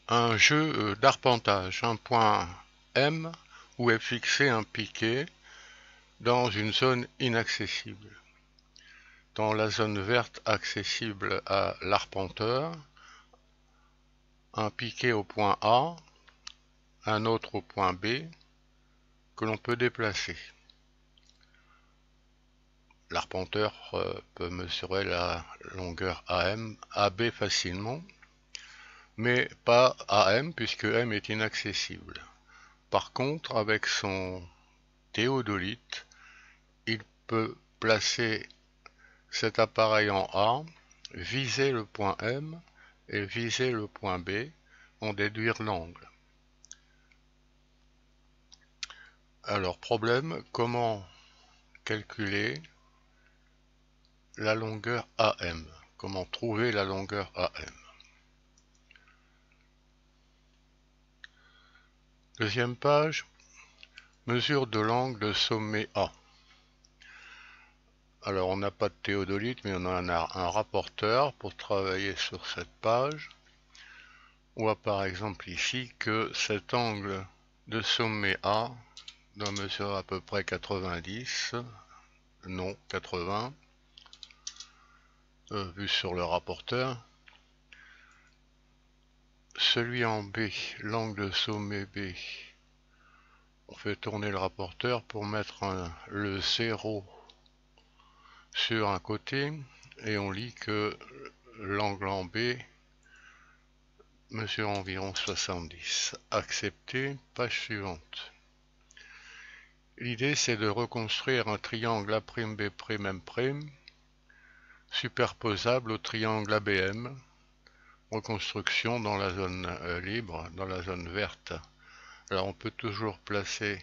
Un jeu d'arpentage, un point M où est fixé un piquet dans une zone inaccessible. Dans la zone verte accessible à l'arpenteur, un piquet au point A, un autre au point B que l'on peut déplacer. L'arpenteur peut mesurer la longueur AB facilement, mais pas AM puisque M est inaccessible. Par contre, avec son théodolite, il peut placer cet appareil en A, viser le point M et viser le point B, en déduire l'angle. Alors problème, comment calculer la longueur AM? Comment trouver la longueur AM? Deuxième page, mesure de l'angle de sommet A. Alors on n'a pas de théodolite, mais on a un rapporteur pour travailler sur cette page. On voit par exemple ici que cet angle de sommet A doit mesurer à peu près 90, non 80, vu sur le rapporteur. Celui en B, l'angle de sommet B, on fait tourner le rapporteur pour mettre le 0 sur un côté et on lit que l'angle en B mesure environ 70. Accepter, page suivante. L'idée c'est de reconstruire un triangle A'B', superposable au triangle ABM, reconstruction dans la zone libre, dans la zone verte. Alors on peut toujours placer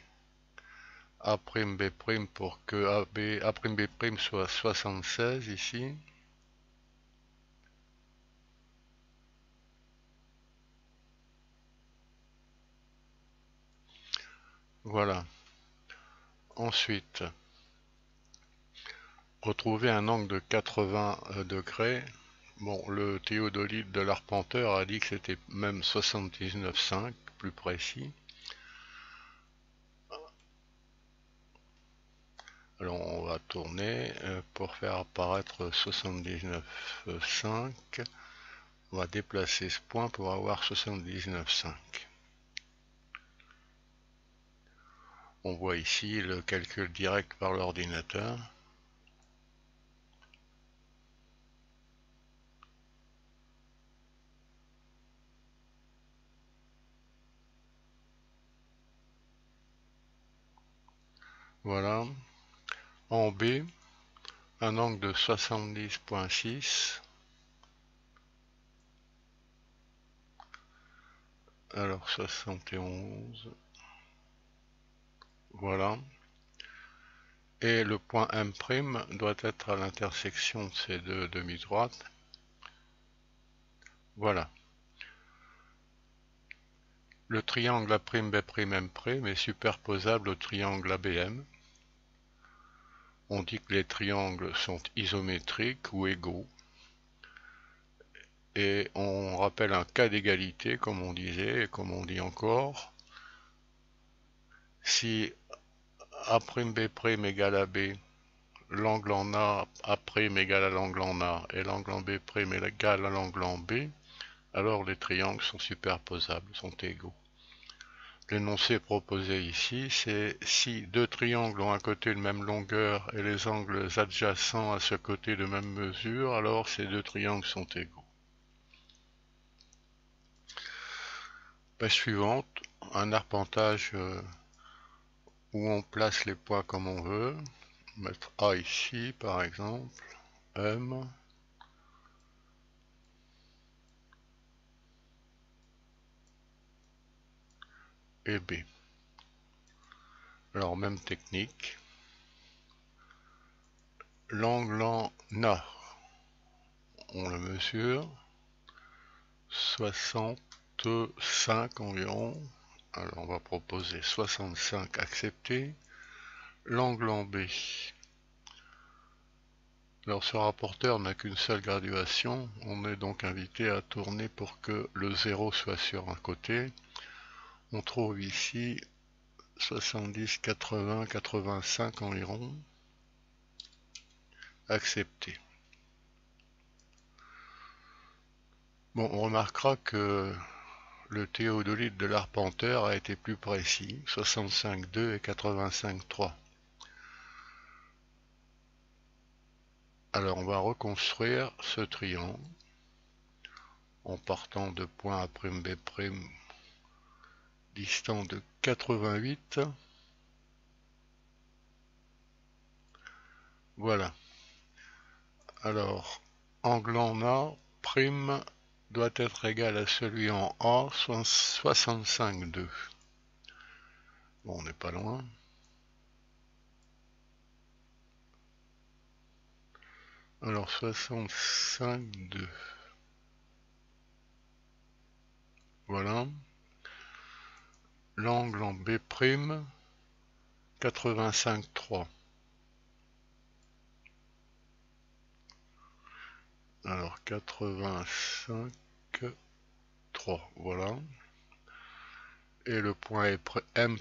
A'B' pour que A'B' soit 76 ici. Voilà. Ensuite, retrouver un angle de 80 degrés. Bon, le théodolite de l'arpenteur a dit que c'était même 79,5, plus précis. Alors on va tourner pour faire apparaître 79,5. On va déplacer ce point pour avoir 79,5. On voit ici le calcul direct par l'ordinateur. Voilà. En B, un angle de 70,6. Alors 71. Voilà. Et le point M' doit être à l'intersection de ces deux demi-droites. Voilà. Le triangle A'B', M' est superposable au triangle ABM. On dit que les triangles sont isométriques ou égaux. Et on rappelle un cas d'égalité, comme on disait et comme on dit encore. Si A'B' égale à B, l'angle en A, A' égale à l'angle en A, et l'angle en B' égale à l'angle en B, alors les triangles sont superposables, sont égaux. L'énoncé proposé ici, c'est si deux triangles ont à côté de même longueur et les angles adjacents à ce côté de même mesure, alors ces deux triangles sont égaux. Page suivante, un arpentage où on place les points comme on veut. Mettre A ici par exemple, M, et B. Alors même technique. L'angle en A, on le mesure, 65 environ. Alors on va proposer 65 accepté. L'angle en B, Alors ce rapporteur n'a qu'une seule graduation, on est donc invité à tourner pour que le 0 soit sur un côté. On trouve ici 70, 80, 85 environ. Accepter. Bon, on remarquera que le théodolite de l'arpenteur a été plus précis, 65,2 et 85,3. Alors on va reconstruire ce triangle en partant de point A'B' distant de 88. Voilà. Alors, angle en A, prime doit être égal à celui en A, soit 65,2. Bon, on n'est pas loin. Alors, 65,2. Voilà. L'angle en B', 85,3. Alors, 85,3. Voilà. Et le point M'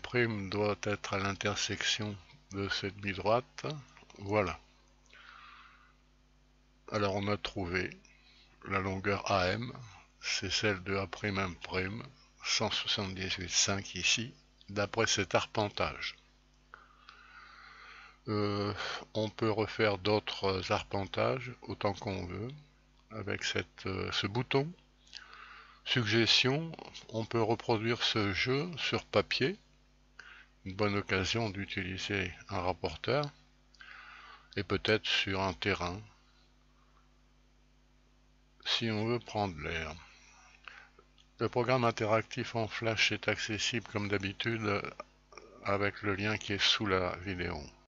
doit être à l'intersection de cette demi-droite. Voilà. Alors on a trouvé la longueur AM, c'est celle de A'M', 178,5 ici, d'après cet arpentage. On peut refaire d'autres arpentages autant qu'on veut avec ce bouton. Suggestion, on peut reproduire ce jeu sur papier, une bonne occasion d'utiliser un rapporteur, et peut-être sur un terrain, si on veut prendre l'air. Le programme interactif en Flash est accessible comme d'habitude avec le lien qui est sous la vidéo.